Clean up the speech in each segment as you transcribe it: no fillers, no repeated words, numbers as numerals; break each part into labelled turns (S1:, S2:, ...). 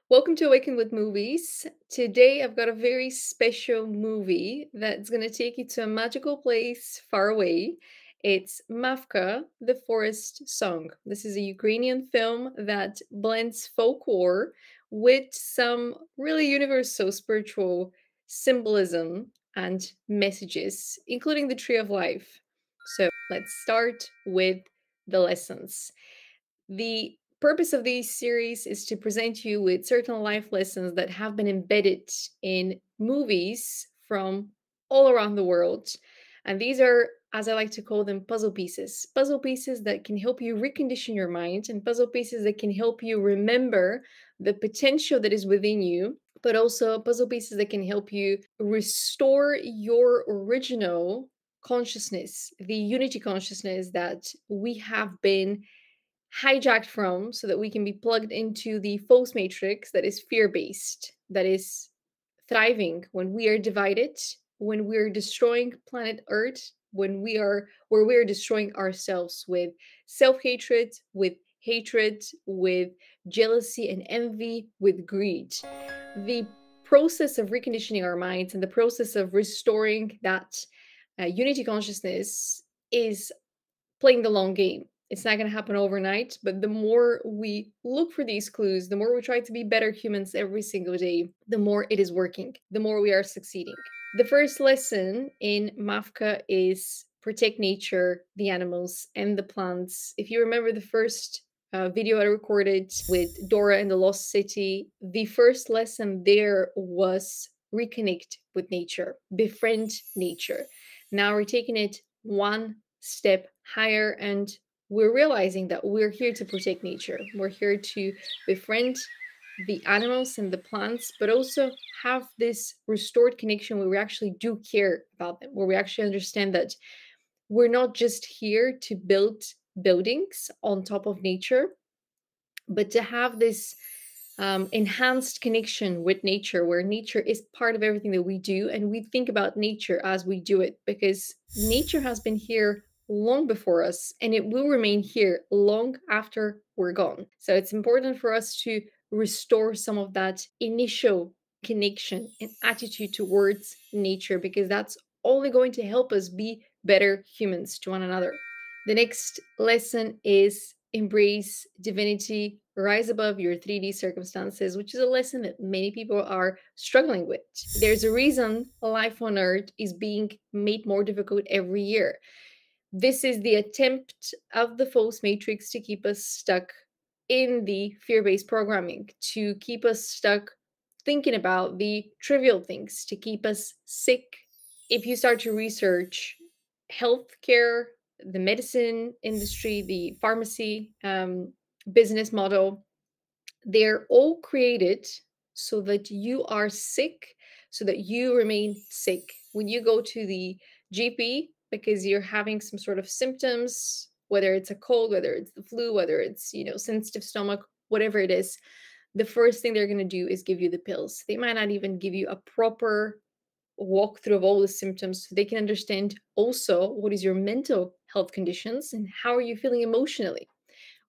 S1: Welcome to Awaken with Movies. Today I've got a very special movie that's going to take you to a magical place far away. It's Mavka, the Forest Song. This is a Ukrainian film that blends folklore with some really universal spiritual symbolism and messages, including the Tree of Life. So let's start with the lessons. The purpose of these series is to present you with certain life lessons that have been embedded in movies from all around the world. And these are, as I like to call them, puzzle pieces that can help you recondition your mind, and puzzle pieces that can help you remember the potential that is within you, but also puzzle pieces that can help you restore your original consciousness, the unity consciousness that we have been hijacked from, so that we can be plugged into the false matrix that is fear based, that is thriving when we are divided, when we're destroying planet Earth, when we are where we are destroying ourselves with self-hatred, with hatred, with jealousy and envy, with greed. The process of reconditioning our minds and the process of restoring that unity consciousness is playing the long game. It's not going to happen overnight, but the more we look for these clues, the more we try to be better humans every single day, the more it is working, the more we are succeeding. The first lesson in Mavka is protect nature, the animals, and the plants. If you remember the first video I recorded with Dora in the Lost City, the first lesson there was reconnect with nature, befriend nature. Now we're taking it one step higher, and we're realizing that we're here to protect nature. We're here to befriend the animals and the plants, but also have this restored connection where we actually do care about them, where we actually understand that we're not just here to build buildings on top of nature, but to have this enhanced connection with nature, where nature is part of everything that we do, and we think about nature as we do it, because nature has been here long before us and it will remain here long after we're gone. So it's important for us to restore some of that initial connection and attitude towards nature, because that's only going to help us be better humans to one another. The next lesson is embrace divinity, rise above your 3D circumstances, which is a lesson that many people are struggling with. There's a reason life on Earth is being made more difficult every year. This is the attempt of the false matrix to keep us stuck in the fear based programming, to keep us stuck thinking about the trivial things, to keep us sick. If you start to research healthcare, the medicine industry, the pharmacy business model, they're all created so that you are sick, so that you remain sick. When you go to the GP because you're having some sort of symptoms, whether it's a cold, whether it's the flu, whether it's, sensitive stomach, whatever it is, the first thing they're going to do is give you the pills. They might not even give you a proper walkthrough of all the symptoms, so they can understand also what is your mental health conditions and how are you feeling emotionally.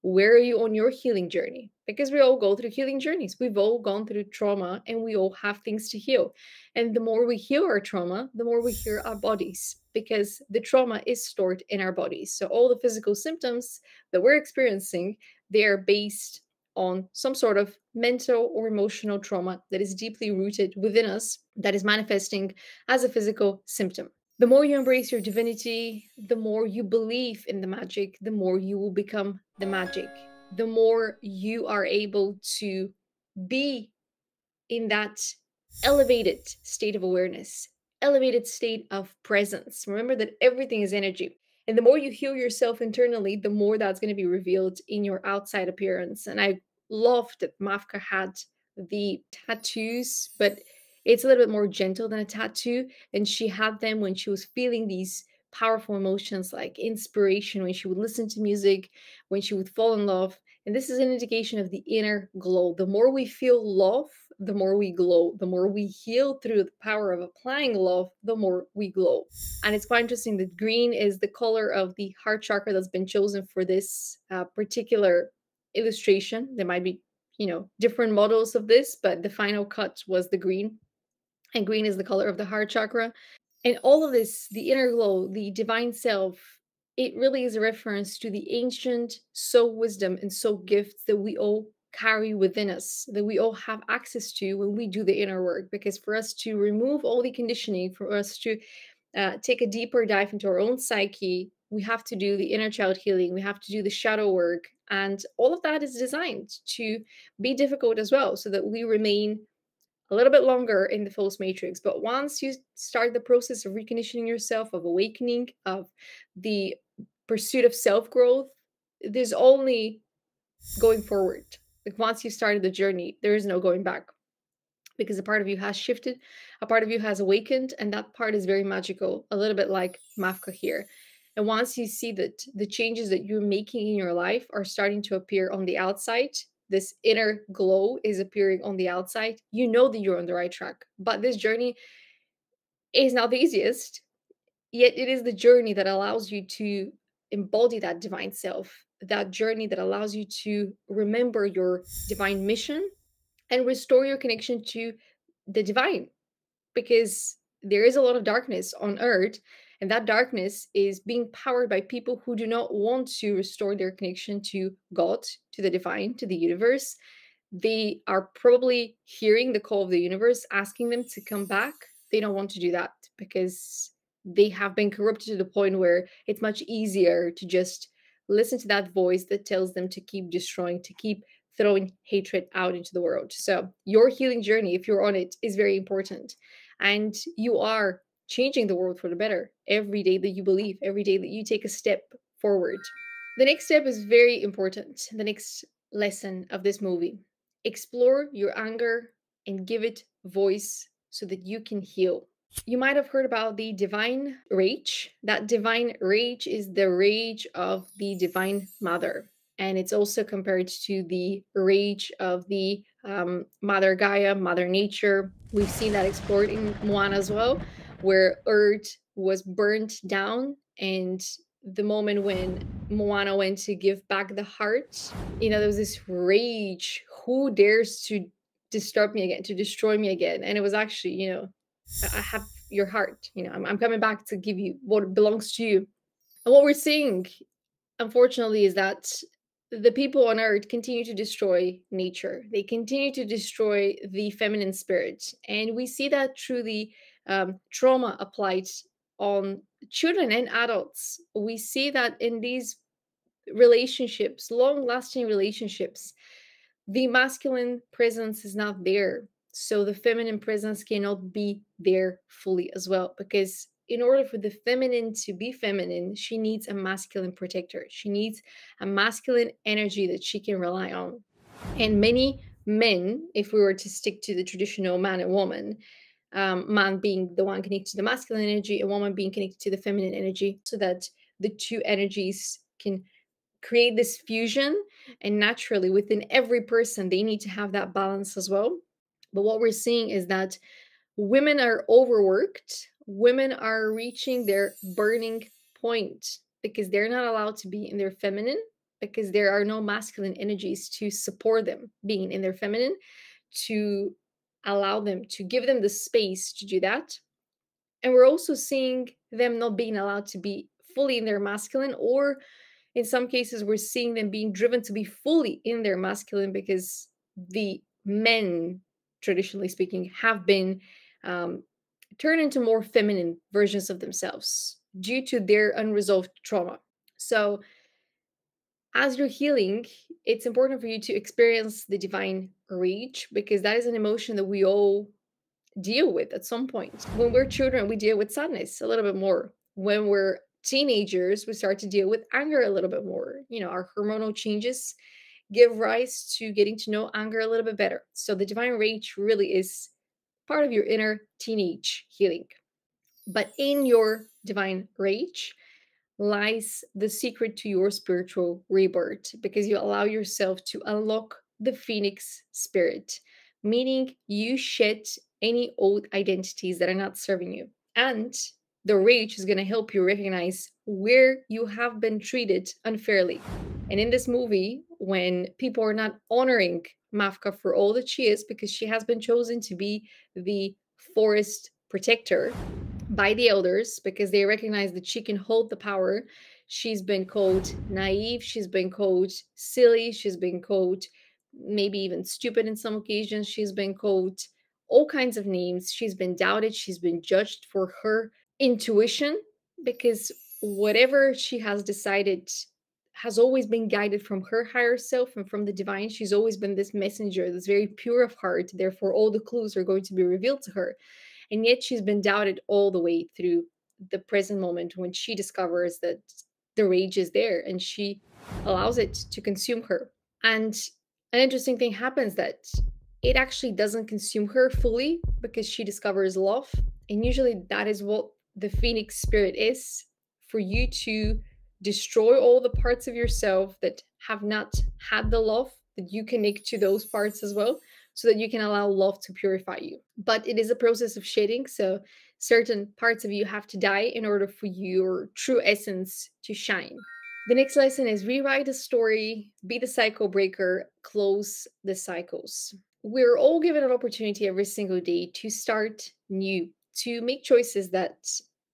S1: Where are you on your healing journey? Because we all go through healing journeys. We've all gone through trauma and we all have things to heal. And the more we heal our trauma, the more we heal our bodies, because the trauma is stored in our bodies. So all the physical symptoms that we're experiencing, they are based on some sort of mental or emotional trauma that is deeply rooted within us, that is manifesting as a physical symptom. The more you embrace your divinity, the more you believe in the magic, the more you will become the magic. The more you are able to be in that elevated state of awareness, elevated state of presence. Remember that everything is energy. And the more you heal yourself internally, the more that's going to be revealed in your outside appearance. And I love that Mavka had the tattoos, but it's a little bit more gentle than a tattoo. And she had them when she was feeling these powerful emotions like inspiration, when she would listen to music, when she would fall in love. And this is an indication of the inner glow. The more we feel love, the more we glow. The more we heal through the power of applying love, the more we glow. And it's quite interesting that green is the color of the heart chakra that's been chosen for this particular illustration. There might be different models of this, but the final cut was the green, and green is the color of the heart chakra. And all of this, the inner glow, the divine self, it really is a reference to the ancient soul wisdom and soul gifts that we all carry within us, that we all have access to when we do the inner work. Because for us to remove all the conditioning, for us to take a deeper dive into our own psyche, we have to do the inner child healing, we have to do the shadow work. And all of that is designed to be difficult as well, so that we remain a little bit longer in the false matrix. But once you start the process of reconditioning yourself, of awakening, of the pursuit of self growth, there's only going forward. Like once you started the journey, there is no going back, because a part of you has shifted, a part of you has awakened, and that part is very magical, a little bit like Mavka here. And once you see that the changes that you're making in your life are starting to appear on the outside, this inner glow is appearing on the outside, you know that you're on the right track. But this journey is not the easiest, yet it is the journey that allows you to embody that divine self, that journey that allows you to remember your divine mission and restore your connection to the divine. Because there is a lot of darkness on earth, and that darkness is being powered by people who do not want to restore their connection to God, to the divine, to the universe. They are probably hearing the call of the universe asking them to come back. They don't want to do that because they have been corrupted to the point where it's much easier to just listen to that voice that tells them to keep destroying, to keep throwing hatred out into the world. So, your healing journey, if you're on it, is very important. And you are changing the world for the better every day that you believe, every day that you take a step forward. The next step is very important. The next lesson of this movie: explore your anger and give it voice so that you can heal. You might have heard about the divine rage. That divine rage is the rage of the divine mother. And it's also compared to the rage of the Mother Gaia, Mother Nature. We've seen that explored in Moana as well, where Earth was burnt down. And the moment when Moana went to give back the heart, there was this rage. Who dares to disturb me again, to destroy me again? And it was actually, I have your heart. I'm coming back to give you what belongs to you. And what we're seeing, unfortunately, is that the people on earth continue to destroy nature. They continue to destroy the feminine spirit. And we see that through the trauma applied on children and adults. We see that in these relationships, long lasting relationships, the masculine presence is not there. So the feminine presence cannot be there fully as well, because in order for the feminine to be feminine, she needs a masculine protector. She needs a masculine energy that she can rely on. And many men, if we were to stick to the traditional man and woman, man being the one connected to the masculine energy, a woman being connected to the feminine energy, so that the two energies can create this fusion. And naturally, within every person, they need to have that balance as well. But what we're seeing is that women are overworked. Women are reaching their burning point because they're not allowed to be in their feminine, because there are no masculine energies to support them being in their feminine, to allow them, to give them the space to do that. And we're also seeing them not being allowed to be fully in their masculine, or in some cases, we're seeing them being driven to be fully in their masculine because the men, traditionally speaking, have been turned into more feminine versions of themselves due to their unresolved trauma. So, as you're healing, it's important for you to experience the divine rage, because that is an emotion that we all deal with at some point. When we're children, we deal with sadness a little bit more. When we're teenagers, we start to deal with anger a little bit more. Our hormonal changes give rise to getting to know anger a little bit better. So the divine rage really is part of your inner teenage healing. But in your divine rage lies the secret to your spiritual rebirth, because you allow yourself to unlock the phoenix spirit, meaning you shed any old identities that are not serving you. And the rage is going to help you recognize where you have been treated unfairly. And in this movie, when people are not honoring Mavka for all that she is, because she has been chosen to be the forest protector by the elders because they recognize that she can hold the power. She's been called naive, she's been called silly, she's been called maybe even stupid in some occasions, she's been called all kinds of names, she's been doubted, she's been judged for her intuition, because whatever she has decided has always been guided from her higher self and from the divine. She's always been this messenger that's very pure of heart, therefore all the clues are going to be revealed to her. And yet she's been doubted all the way through the present moment when she discovers that the rage is there and she allows it to consume her. And an interesting thing happens that it actually doesn't consume her fully because she discovers love. And usually that is what the Phoenix spirit is, for you to destroy all the parts of yourself that have not had the love, that you connect to those parts as well, so that you can allow love to purify you. But it is a process of shedding. So certain parts of you have to die in order for your true essence to shine. The next lesson is rewrite the story, be the cycle breaker, close the cycles. We're all given an opportunity every single day to start new, to make choices that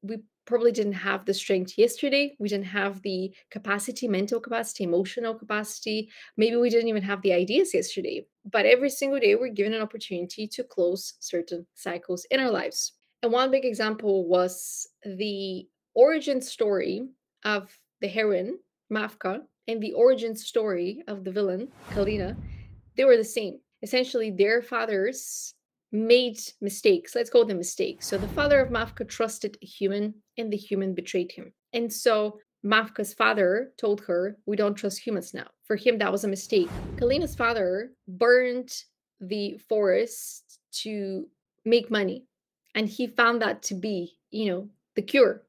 S1: we probably didn't have the strength yesterday. We didn't have the capacity, mental capacity, emotional capacity. Maybe we didn't even have the ideas yesterday. But every single day, we're given an opportunity to close certain cycles in our lives. And one big example was the origin story of the heroine, Mavka, and the origin story of the villain, Kalina. They were the same. Essentially, their fathers made mistakes. Let's call them mistakes. So the father of Mavka trusted a human and the human betrayed him. And so Mavka's father told her, we don't trust humans now. For him, that was a mistake. Kalina's father burned the forest to make money. And he found that to be, the cure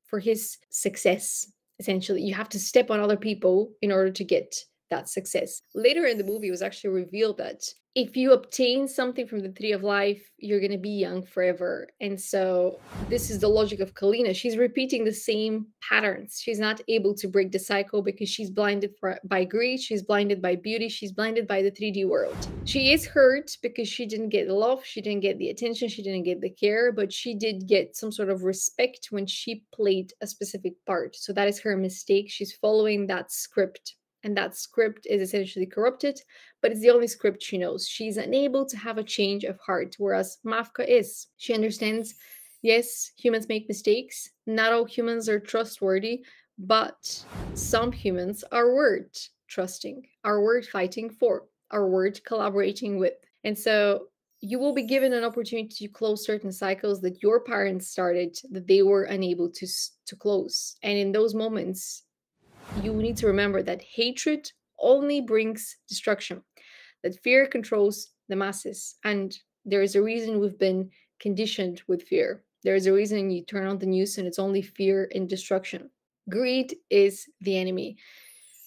S1: for his success. Essentially, you have to step on other people in order to get that success. Later in the movie, it was actually revealed that if you obtain something from the tree of life, you're going to be young forever. And so this is the logic of Kalina. She's repeating the same patterns. She's not able to break the cycle because she's blinded by greed, she's blinded by beauty, she's blinded by the 3D world. She is hurt because she didn't get the love, she didn't get the attention, she didn't get the care, but she did get some sort of respect when she played a specific part. So that is her mistake. She's following that script. And that script is essentially corrupted, but it's the only script she knows. She's unable to have a change of heart, whereas Mavka is. She understands, yes, humans make mistakes. Not all humans are trustworthy, but some humans are worth trusting, are worth fighting for, are worth collaborating with. And so you will be given an opportunity to close certain cycles that your parents started, that they were unable to close. And in those moments, you need to remember that hatred only brings destruction, that fear controls the masses. And there is a reason we've been conditioned with fear. There is a reason you turn on the news and it's only fear and destruction. Greed is the enemy.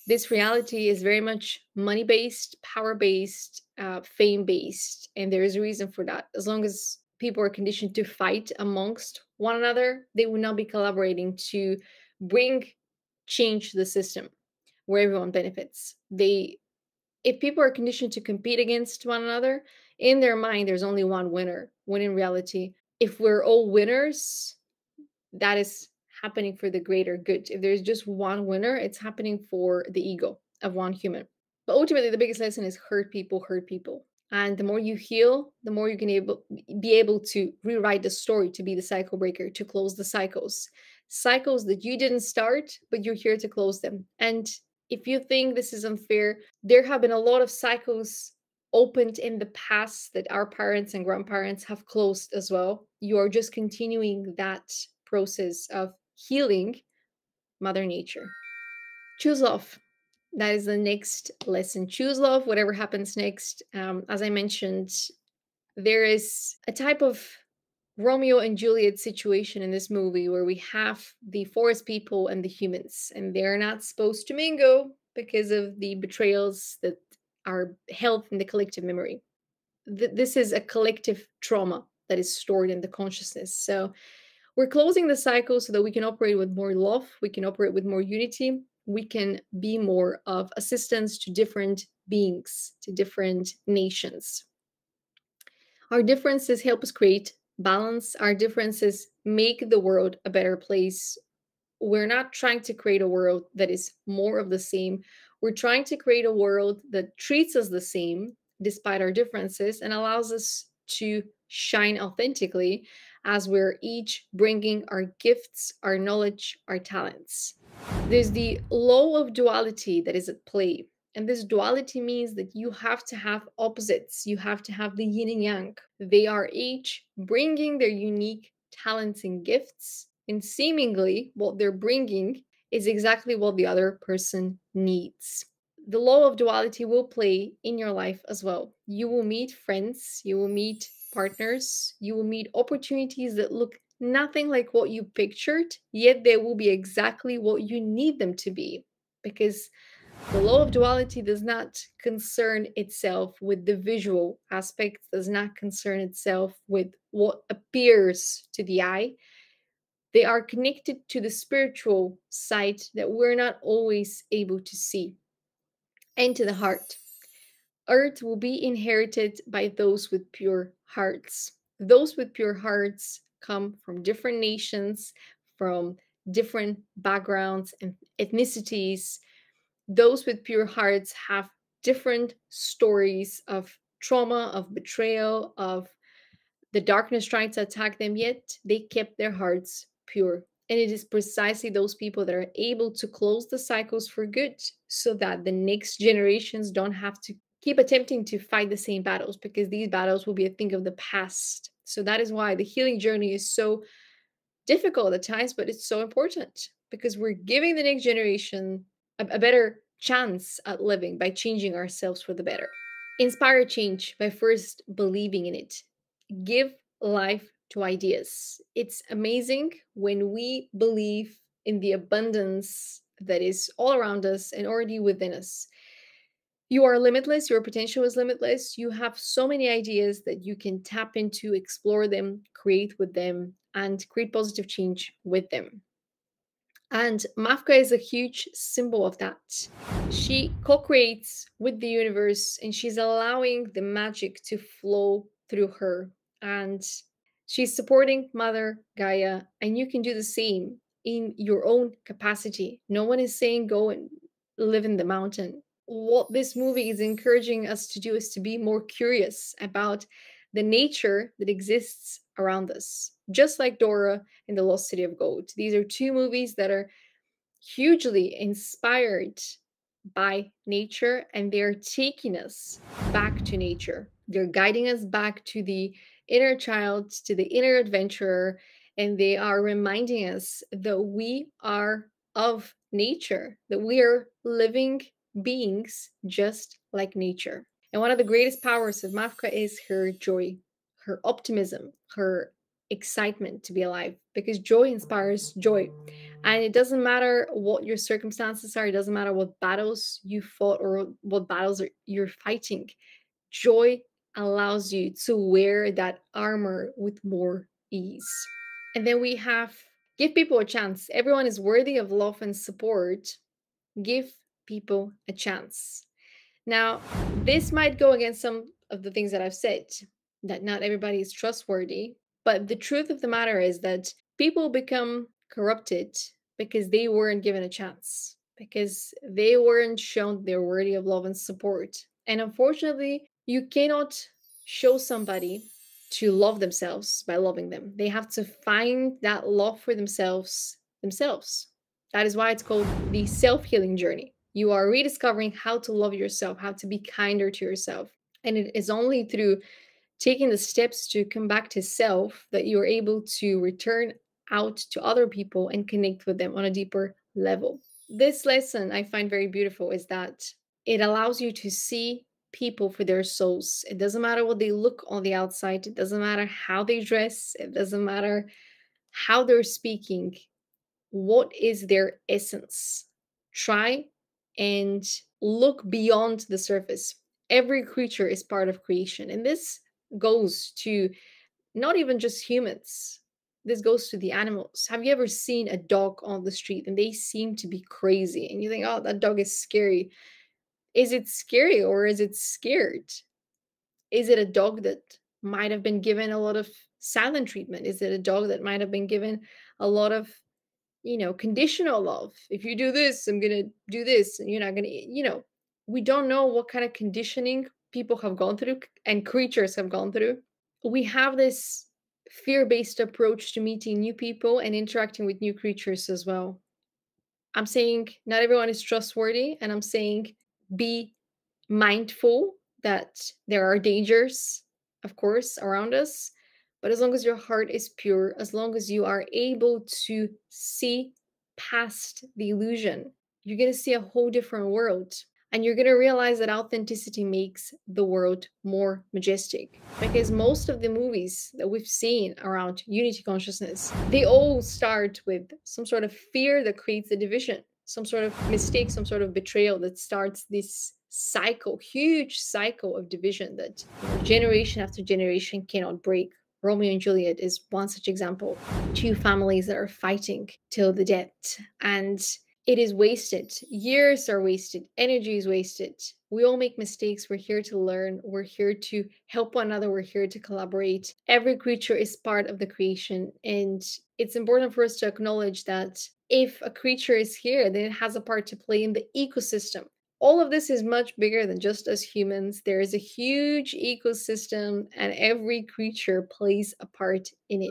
S1: This reality is very much money based, power based, fame based. And there is a reason for that. As long as people are conditioned to fight amongst one another, they will not be collaborating to bring change the system where everyone benefits. If people are conditioned to compete against one another, in their mind there's only one winner, when in reality, if we're all winners, that is happening for the greater good. If there's just one winner, it's happening for the ego of one human. But ultimately, the biggest lesson is hurt people hurt people. And the more you heal, the more you can be able to rewrite the story, to be the cycle breaker, to close the cycles that you didn't start, but you're here to close them. And if you think this is unfair, there have been a lot of cycles opened in the past that our parents and grandparents have closed as well. You are just continuing that process of healing Mother Nature. Choose love. That is the next lesson. Choose love, whatever happens next. As I mentioned, there is a type of Romeo and Juliet situation in this movie where we have the forest people and the humans, and they're not supposed to mingle because of the betrayals that are held in the collective memory. This is a collective trauma that is stored in the consciousness. So we're closing the cycle so that we can operate with more love, we can operate with more unity, we can be more of assistance to different beings, to different nations. Our differences help us create balance. Our differences make the world a better place. We're not trying to create a world that is more of the same. We're trying to create a world that treats us the same despite our differences and allows us to shine authentically as we're each bringing our gifts, our knowledge, our talents. There's the law of duality that is at play. And this duality means that you have to have opposites. You have to have the yin and yang. They are each bringing their unique talents and gifts. And seemingly, what they're bringing is exactly what the other person needs. The law of duality will play in your life as well. You will meet friends, you will meet partners, you will meet opportunities that look nothing like what you pictured, yet they will be exactly what you need them to be. Because the law of duality does not concern itself with the visual aspect, does not concern itself with what appears to the eye. They are connected to the spiritual side that we're not always able to see, and to the heart. Earth will be inherited by those with pure hearts. Those with pure hearts come from different nations, from different backgrounds and ethnicities. Those with pure hearts have different stories of trauma, of betrayal, of the darkness trying to attack them, yet they kept their hearts pure. And it is precisely those people that are able to close the cycles for good so that the next generations don't have to keep attempting to fight the same battles, because these battles will be a thing of the past. So that is why the healing journey is so difficult at times, but it's so important, because we're giving the next generation a better chance at living by changing ourselves for the better. Inspire change by first believing in it. Give life to ideas. It's amazing when we believe in the abundance that is all around us and already within us. You are limitless, your potential is limitless. You have so many ideas that you can tap into, explore them, create with them, and create positive change with them. And Mavka is a huge symbol of that. She co creates with the universe and she's allowing the magic to flow through her. And she's supporting Mother Gaia, and you can do the same in your own capacity. No one is saying go and live in the mountain. What this movie is encouraging us to do is to be more curious about the nature that exists around us, just like Dora and the Lost City of Gold. These are two movies that are hugely inspired by nature, and they're taking us back to nature. They're guiding us back to the inner child, to the inner adventurer, and they are reminding us that we are of nature, that we are living beings just like nature. And one of the greatest powers of Mavka is her joy, her optimism, her excitement to be alive, because joy inspires joy. And it doesn't matter what your circumstances are, it doesn't matter what battles you fought or what battles you're fighting. Joy allows you to wear that armor with more ease. And then we have give people a chance. Everyone is worthy of love and support. Give people a chance. Now, this might go against some of the things that I've said, that not everybody is trustworthy. But the truth of the matter is that people become corrupted because they weren't given a chance, because they weren't shown they're worthy of love and support. And unfortunately, you cannot show somebody to love themselves by loving them. They have to find that love for themselves. That is why it's called the self-healing journey. You are rediscovering how to love yourself, how to be kinder to yourself. And it is only through taking the steps to come back to self that you're able to return out to other people and connect with them on a deeper level. This lesson I find very beautiful is that it allows you to see people for their souls. It doesn't matter what they look on the outside, it doesn't matter how they dress, it doesn't matter how they're speaking. What is their essence? Try and look beyond the surface. Every creature is part of creation, and this goes to not even just humans. this goes to the animals. Have you ever seen a dog on the street and they seem to be crazy and you think, oh, that dog is scary? Is it scary or is it scared? Is it a dog that might have been given a lot of silent treatment? Is it a dog that might have been given a lot of, conditional love? If you do this, I'm going to do this, and you're not going to, we don't know what kind of conditioning people have gone through and creatures have gone through. We have this fear-based approach to meeting new people and interacting with new creatures as well. I'm saying not everyone is trustworthy, and I'm saying be mindful that there are dangers, of course, around us. But as long as your heart is pure, as long as you are able to see past the illusion, you're going to see a whole different world. And you're going to realize that authenticity makes the world more majestic. Because most of the movies that we've seen around unity consciousness, they all start with some sort of fear that creates a division, some sort of mistake, some sort of betrayal that starts this cycle, huge cycle of division that generation after generation cannot break. Romeo and Juliet is one such example. Two families that are fighting till the death, and it is wasted. Years are wasted. Energy is wasted. We all make mistakes. We're here to learn. We're here to help one another. We're here to collaborate. Every creature is part of the creation. And it's important for us to acknowledge that if a creature is here, then it has a part to play in the ecosystem. All of this is much bigger than just us humans. There is a huge ecosystem, and every creature plays a part in it.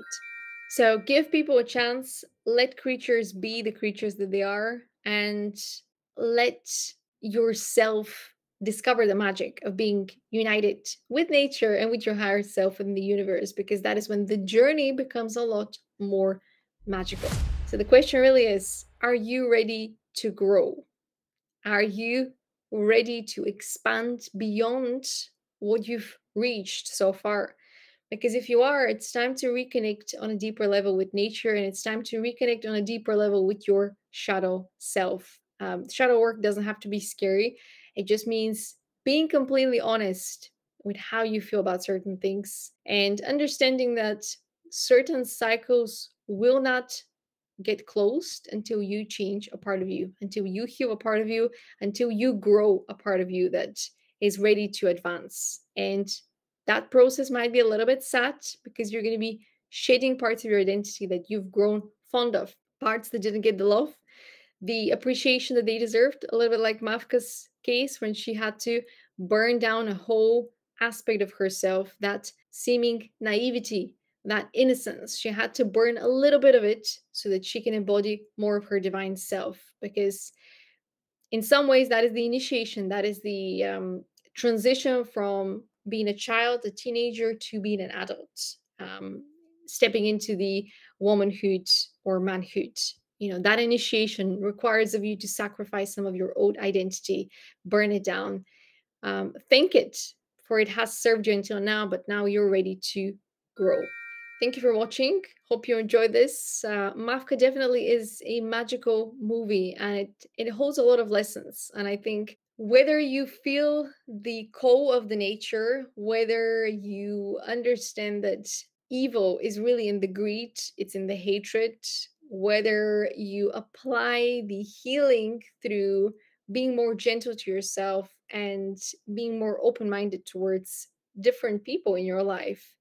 S1: So give people a chance, let creatures be the creatures that they are, and let yourself discover the magic of being united with nature and with your higher self in the universe, because that is when the journey becomes a lot more magical. So the question really is, are you ready to grow? Are you ready to expand beyond what you've reached so far? Because if you are, it's time to reconnect on a deeper level with nature, and it's time to reconnect on a deeper level with your shadow self. Shadow work doesn't have to be scary, it just means being completely honest with how you feel about certain things and understanding that certain cycles will not get closed until you change a part of you, until you heal a part of you, until you grow a part of you that is ready to advance. And that process might be a little bit sad because you're going to be shedding parts of your identity that you've grown fond of, parts that didn't get the love, the appreciation that they deserved, a little bit like Mavka's case when she had to burn down a whole aspect of herself, that seeming naivety, that innocence. She had to burn a little bit of it so that she can embody more of her divine self. Because in some ways, that is the initiation, that is the transition from being a child, a teenager, to being an adult, stepping into the womanhood or manhood. That initiation requires of you to sacrifice some of your old identity, burn it down, thank it, for it has served you until now, but now you're ready to grow. Thank you for watching. Hope you enjoyed this. Mavka definitely is a magical movie, and it holds a lot of lessons. And I think whether you feel the call of the nature, whether you understand that evil is really in the greed, it's in the hatred, whether you apply the healing through being more gentle to yourself and being more open minded towards different people in your life,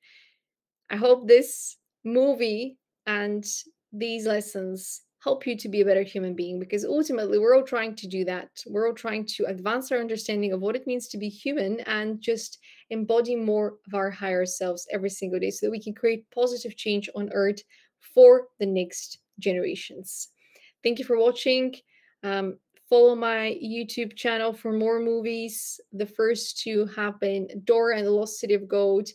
S1: I hope this movie and these lessons help you to be a better human being, because ultimately we're all trying to do that. We're all trying to advance our understanding of what it means to be human and just embody more of our higher selves every single day so that we can create positive change on earth for the next generations. Thank you for watching. Um, Follow my YouTube channel for more movies. The first two have been Dora and the Lost City of Gold,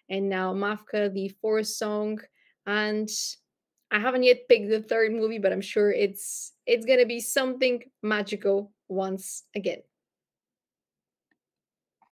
S1: and now Mavka, the Forest Song. And I haven't yet picked the third movie, but I'm sure it's gonna be something magical once again.